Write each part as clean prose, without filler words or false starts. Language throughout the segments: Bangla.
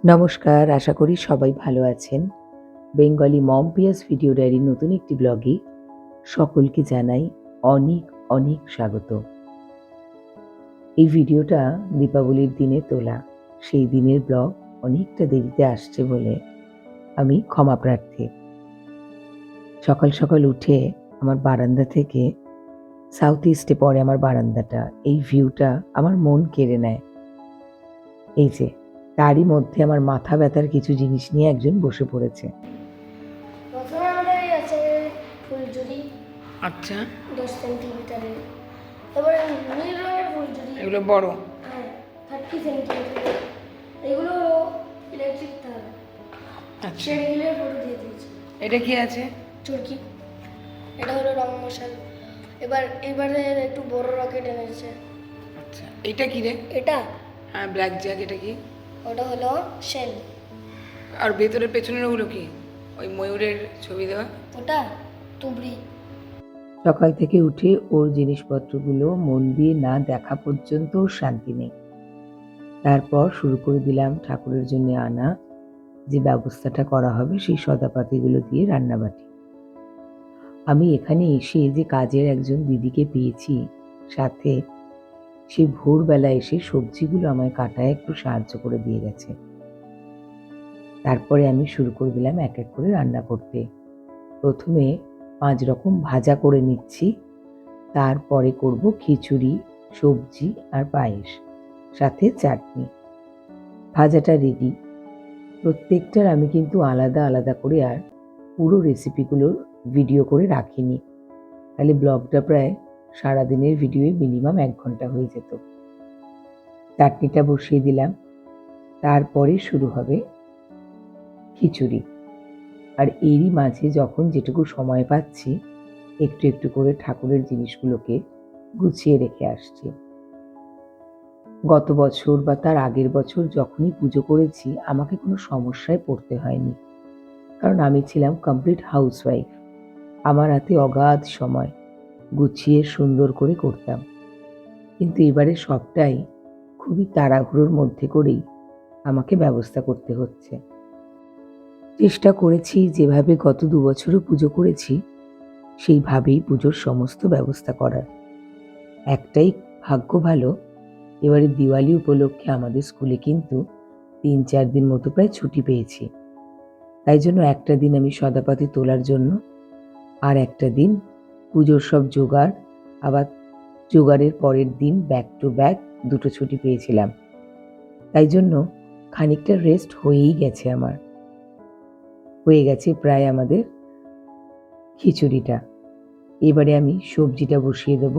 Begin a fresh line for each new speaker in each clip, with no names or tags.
নমস্কার, আশা করি সবাই ভালো আছেন। বেঙ্গলি মম পিয়াস ভিডিও ডায়েরির নতুন একটি ব্লগে সকলকে জানাই অনেক অনেক স্বাগত। এই ভিডিওটা দীপাবলির দিনে তোলা। সেই দিনের ব্লগ অনেকটা দেরিতে আসছে বলে আমি ক্ষমা প্রার্থী। সকাল সকাল উঠে আমার বারান্দা থেকে, সাউথ ইস্টে পড়ে আমার বারান্দাটা, এই ভিউটা আমার মন কেড়ে নেয়। এই যে তারই মধ্যে আমার মাথা ব্যথার কিছু জিনিস নিয়ে একজন বসে পড়েছে।
প্রথমে আমাদের আছে ফুলঝুরি,
আচ্ছা,
10 সেন্টিমিটারের। তারপরে নীল রঙের ফুলঝুরি,
এগুলো বড়।
হ্যাঁ 30 সেন্টিমিটারের। এগুলো হলো ইলেকট্রিক তার।
আচ্ছা,
সে রিলের ফটো দিয়ে দিয়েছে।
এটা কি আছে?
চুরকি। এটা হলো রং মশাল। এবারে একটু বড় রকেট এনেছে।
আচ্ছা, এটা কি রে?
এটা
হ্যাঁ, ব্ল্যাক জ্যাক, এটা কি?
ওটা হলো শেল।
আর ভেতরের পেছনের ওগুলো কি? ওই ময়ূরের ছবি দেওয়া?
ওটা তুবড়ি।
সকাল থেকে উঠে ওর জিনিসপত্রগুলো মন দিয়ে না দেখা পর্যন্ত ওর শান্তি নেই। তারপর শুরু করে দিলাম ঠাকুরের জন্য আনা যে ব্যবস্থাটা করা হবে সেই সদাপাতিগুলো দিয়ে রান্নাবাটি। আমি এখানে এসে যে কাজের একজন দিদিকে পেয়েছি সাথে, সে ভোরবেলা এসে সবজিগুলো আমায় কাটায় একটু সাহায্য করে দিয়ে গেছে। তারপরে আমি শুরু করে দিলাম এক এক করে রান্না করতে। প্রথমে 5 রকম ভাজা করে নিচ্ছি, তারপরে করব খিচুড়ি, সবজি আর পায়েস, সাথে চাটনি। ভাজাটা রেডি। প্রত্যেকটার আমি কিন্তু আলাদা আলাদা করে আর পুরো রেসিপিগুলোর ভিডিও করে রাখিনি, তাহলে ব্লগটা প্রায় সারাদিনের ভিডিওয়ে মিনিমাম 1 ঘন্টা হয়ে যেত। চাটনিটা বসিয়ে দিলাম, তারপরে শুরু হবে খিচুড়ি। আর এরই মাঝে যখন যেটুকু সময় পাচ্ছি একটু একটু করে ঠাকুরের জিনিসগুলোকে গুছিয়ে রেখে আসছি। গত বছর বা তার আগের বছর যখনই পুজো করেছি আমাকে কোনো সমস্যায় পড়তে হয়নি, কারণ আমি ছিলাম কমপ্লিট হাউসওয়াইফ। আমার হাতে অগাধ সময়, গুছিয়ে সুন্দর করে করতাম। কিন্তু এবারে সবটাই খুবই তাড়াহুড়োর মধ্যে করেই আমাকে ব্যবস্থা করতে হচ্ছে। চেষ্টা করেছি যেভাবে গত 2 বছরও পুজো করেছি সেইভাবেই পুজোর সমস্ত ব্যবস্থা করার। একটাই ভাগ্য ভালো, এবারে দিওয়ালি উপলক্ষে আমাদের স্কুলে কিন্তু 3-4 দিন মতো প্রায় ছুটি পেয়েছি। তাই জন্য একটা দিন আমি সদাপাতি তোলার জন্য, আর একটা দিন পুজোর সব জোগাড়, আবার জোগাড়ের পরের দিন ব্যাক টু ব্যাক 2টো ছুটি পেয়েছিলাম। তাই জন্য খানিকটা রেস্ট হয়েই গেছে আমার। হয়ে গেছে প্রায় আমাদের খিচুড়িটা। এবারে আমি সবজিটা বসিয়ে দেব,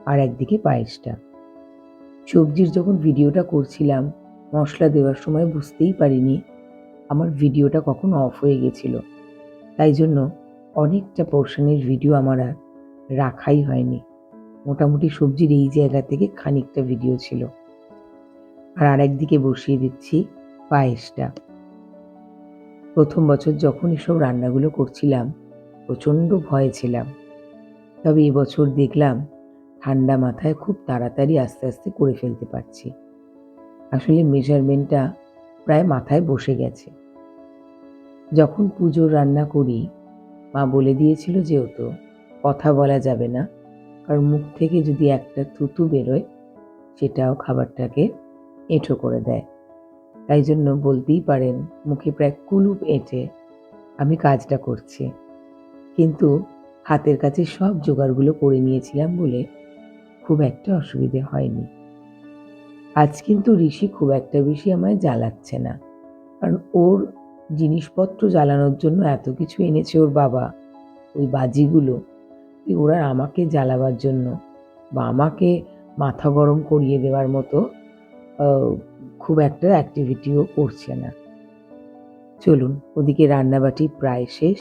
আর একদিকে পায়েসটা। সবজির যখন ভিডিওটা করছিলাম মশলা দেওয়ার সময় বুঝতেই পারিনি আমার ভিডিওটা কখন অফ হয়ে গেছিল। তাই জন্য অনেকটা পোর্শনের ভিডিও আমার আর রাখাই হয়নি। মোটামুটি সবজির এই জায়গা থেকে খানিকটা ভিডিও ছিল। আর আরেকদিকে বসিয়ে দিচ্ছি পায়েসটা। প্রথম বছর যখন এসব রান্নাগুলো করছিলাম প্রচণ্ড ভয়ে ছিলাম, তবে এবছর দেখলাম ঠান্ডা মাথায় খুব তাড়াতাড়ি আস্তে আস্তে করে ফেলতে পারছি। আসলে মেজারমেন্টটা প্রায় মাথায় বসে গেছে। যখন পুজোর রান্না করি মা বলে দিয়েছিল যেহেতু কথা বলা যাবে না, কারণ মুখ থেকে যদি একটা থুতু বেরোয় সেটাও খাবারটাকে এঁঠো করে দেয়। তাই জন্য বলতেই পারেন মুখে প্রায় কুলুপ এঁটে আমি কাজটা করছি। কিন্তু হাতের কাছে সব জোগাড়গুলো করে নিয়েছিলাম বলে খুব একটা অসুবিধে হয়নি। আজ কিন্তু ঋষি খুব একটা বেশি আমায় জ্বালাচ্ছে না, কারণ ওর জিনিসপত্র জ্বালানোর জন্য এত কিছু এনেছে ওর বাবা, ওই বাজিগুলো, ওরা আমাকে জ্বালাবার জন্য বা আমাকে মাথা গরম করিয়ে দেওয়ার মতো খুব একটা অ্যাক্টিভিটিও করছে না। চলুন, ওদিকে রান্নাবাটি প্রায় শেষ,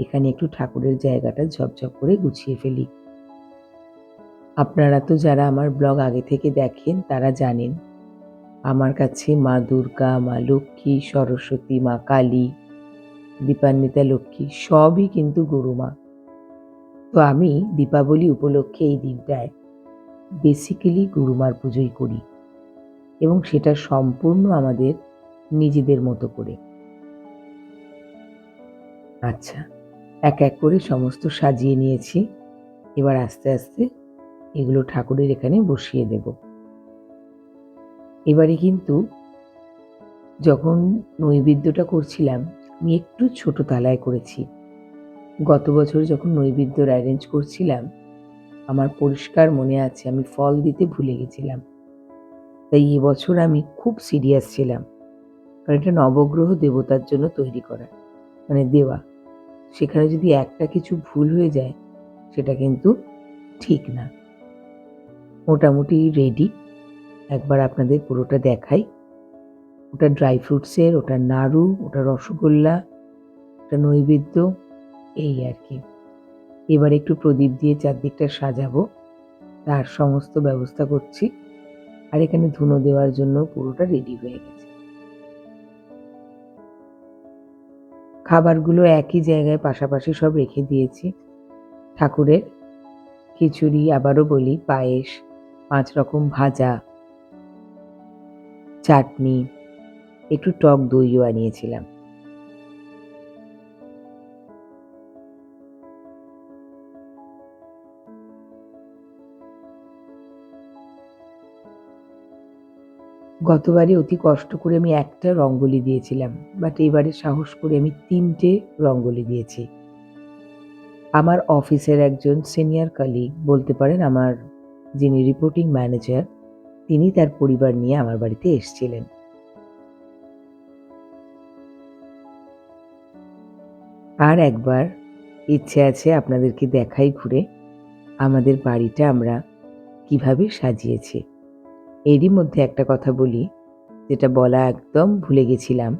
এখানে একটু ঠাকুরের জায়গাটা ঝপঝপ করে গুছিয়ে ফেলি। আপনারা তো যারা আমার ব্লগ আগে থেকে দেখেন তারা জানেন আমার কাছে মা দুর্গা, মা লক্ষ্মী, সরস্বতী, মা কালী, দীপান্বিতা লক্ষ্মী সবই কিন্তু গুরুমা। তো আমি দীপাবলি উপলক্ষে এই দিনটায় বেসিক্যালি গুরুমার পুজোই করি, এবং সেটা সম্পূর্ণ আমাদের নিজেদের মতো করে। আচ্ছা, এক এক করে সমস্ত সাজিয়ে নিয়েছি। এবার আস্তে আস্তে এগুলো ঠাকুরের এখানে বসিয়ে দেব। এবারে কিন্তু যখন নৈবেদ্যটা করছিলাম, আমি একটু ছোট থালায় করেছি। গত বছর যখন নৈবেদ্যর অ্যারেঞ্জ করছিলাম, আমার পরিষ্কার মনে আছে আমি ফল দিতে ভুলে গেছিলাম। তাই এবছর আমি খুব সিরিয়াস ছিলাম, কারণ এটা নবগ্রহ দেবতার জন্য তৈরি করা, মানে দেওয়া। সেখানে যদি একটা কিছু ভুল হয়ে যায়, সেটা কিন্তু ঠিক না। মোটামুটি রেডি। একবার আপনাদের পুরোটা দেখাই। ওটা ড্রাই ফ্রুটসের, ওটা নাড়ু, ওটা রসগোল্লা, ওটা নৈবেদ্য, এই আর কি। এবার একটু প্রদীপ দিয়ে চারদিকটা সাজাবো, তার সমস্ত ব্যবস্থা করছি। আর এখানে ধুনো দেওয়ার জন্য পুরোটা রেডি হয়ে গেছে। খাবারগুলো একই জায়গায় পাশাপাশি সব রেখে দিয়েছি। ঠাকুরের খিচুড়ি, আবারও বলি, পায়েস, 5 রকম ভাজা, চাটনি, একটু টক দইও আনিয়েছিলাম। গতবারে অতি কষ্ট করে আমি একটা রঙ্গোলি দিয়েছিলাম, বাট এবারে সাহস করে আমি 3টে রঙ্গোলি দিয়েছি। আমার অফিসের একজন সিনিয়র কলিগ, বলতে পারেন আমার যিনি রিপোর্টিং ম্যানেজার, তিনি তার পরিবার নিয়ে আমার বাড়িতে এসেছিলেন। আর একবার ইচ্ছে আছে আপনাদেরকে দেখাই ঘুরে আমাদের বাড়িটা আমরা কিভাবে সাজিয়েছি। এরই মধ্যে একটা কথা বলি, যেটা বলা একদম ভুলে গেছিলাম।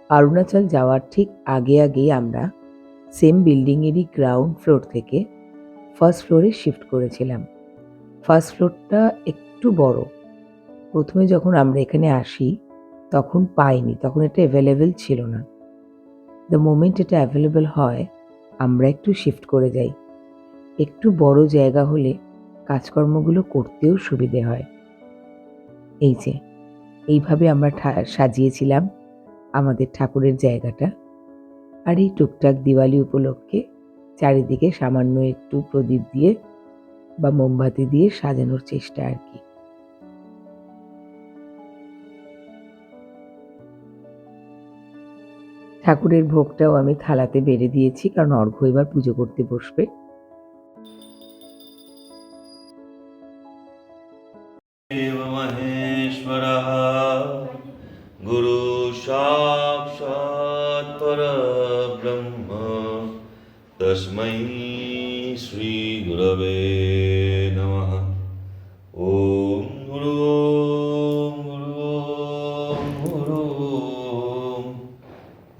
অরুণাচল যাওয়ার ঠিক আগেই আমরা সেম বিল্ডিংয়েরই গ্রাউন্ড ফ্লোর থেকে ফার্স্ট ফ্লোরে শিফট করেছিলাম। ফার্স্ট ফ্লোরটা একটু বড়। প্রথমে যখন আমরা এখানে আসি তখন পাইনি, তখন এটা অ্যাভেলেবেল ছিল না। দ্য মোমেন্ট এটা অ্যাভেলেবেল হয়, আমরা একটু শিফট করে যাই। একটু বড় জায়গা হলে কাজকর্মগুলো করতেও সুবিধে হয়। এই যে এইভাবে আমরা সাজিয়েছিলাম আমাদের ঠাকুরের জায়গাটা। আর এই টুকটাক দিওয়ালি উপলক্ষে চারিদিকে সামান্য একটু প্রদীপ দিয়ে বা মোমবাতি দিয়ে সাজানোর চেষ্টা আর কি। ঠাকুরের ভোগটাও আমি থালাতে বেড়ে দিয়েছি, কারণ অর্ঘ্য এবার পুজো করতে বসবে।
देव महेश्वरः गुरु साक्षात् परब्रह्म तस्मै श्री गुरवे नमः। ॐ गुरु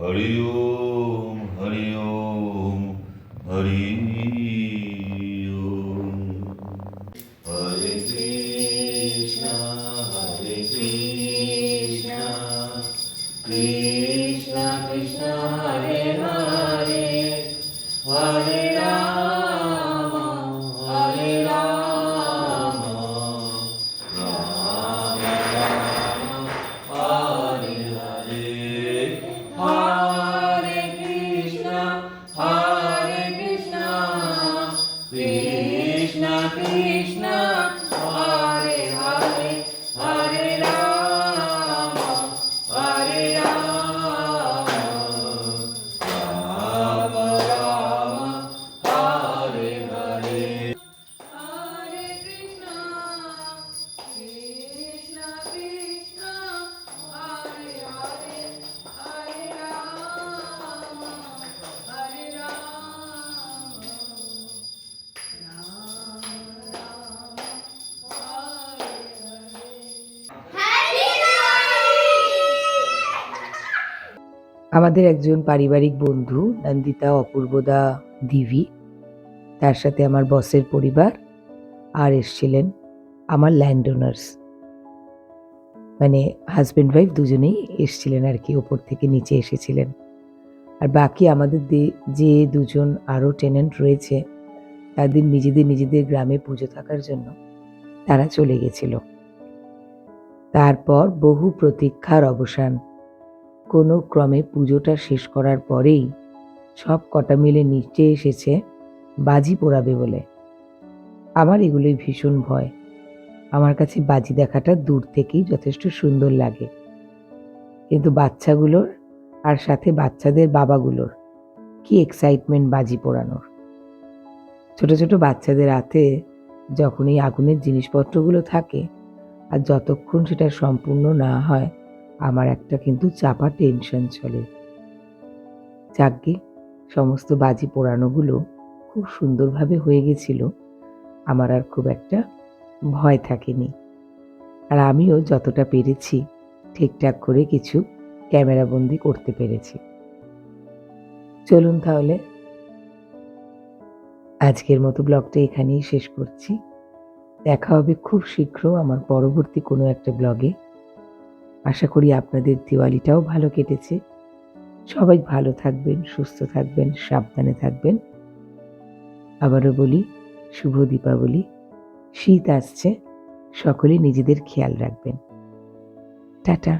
हरि ओम हरि ओम हरि ओम। हरे कृष्णा कृष्णा कृष्णा हरे हरे हरे राम हरे राम राम राम हरे हरे। हरे कृष्णा कृष्णा कृष्णा हरे हरे हरे राम हरे राम राम राम हरे हरे।
हरे कृष्णा कृष्णा कृष्णा हरे हरे हरे राम हरे राम
আমাদের একজন পারিবারিক বন্ধু নন্দিতা অপূর্বদা দিভি, তার সাথে আমার বসের পরিবার, আর এসছিলেন আমার ল্যান্ড ওনার্স, মানে হাজব্যান্ড ওয়াইফ দুজনেই এসছিলেন আর কি, ওপর থেকে নিচে এসেছিলেন। আর বাকি আমাদের যে দুজন আরও টেনেন্ট রয়েছে, তাদের নিজেদের গ্রামে পুজো থাকার জন্য তারা চলে গেছিল। তারপর বহু প্রতীক্ষার অবসান, কোনো ক্রমে পুজোটা শেষ করার পরেই সব কটা মিলে নিচে এসেছে বাজি পোড়াবে বলে। আমার এগুলোই ভীষণ ভয়। আমার কাছে বাজি দেখাটা দূর থেকেই যথেষ্ট সুন্দর লাগে, কিন্তু বাচ্চাগুলোর আর সাথে বাচ্চাদের বাবাগুলোর কি এক্সাইটমেন্ট বাজি পোড়ানোর। ছোট ছোট বাচ্চাদের হাতে যখন এই আগুনের জিনিসপত্রগুলো থাকে আর যতক্ষণ সেটা সম্পূর্ণ না হয়, আমার একটা কিন্তু চাপা টেনশন চলে। যাকগে, সমস্ত বাজি পোড়ানোগুলো খুব সুন্দরভাবে হয়ে গেছিল। আমার আর খুব একটা ভয় থাকেনি। আর আমিও যতটা পেরেছি ঠিকঠাক করে কিছু ক্যামেরাবন্দি করতে পেরেছি। চলুন তাহলে আজকের মতো ব্লগটা এখানেই শেষ করছি। দেখা হবে খুব শীঘ্র আমার পরবর্তী কোনো একটা ব্লগে। আশা করি আপনাদের দিওয়ালিটাও ভালো কেটেছে। সবাই ভালো থাকবেন, সুস্থ থাকবেন, সাবধানে থাকবেন। আবারও বলি, শুভ দীপাবলি। শীত আসছে, সকলে নিজেদের খেয়াল রাখবেন। টাটা।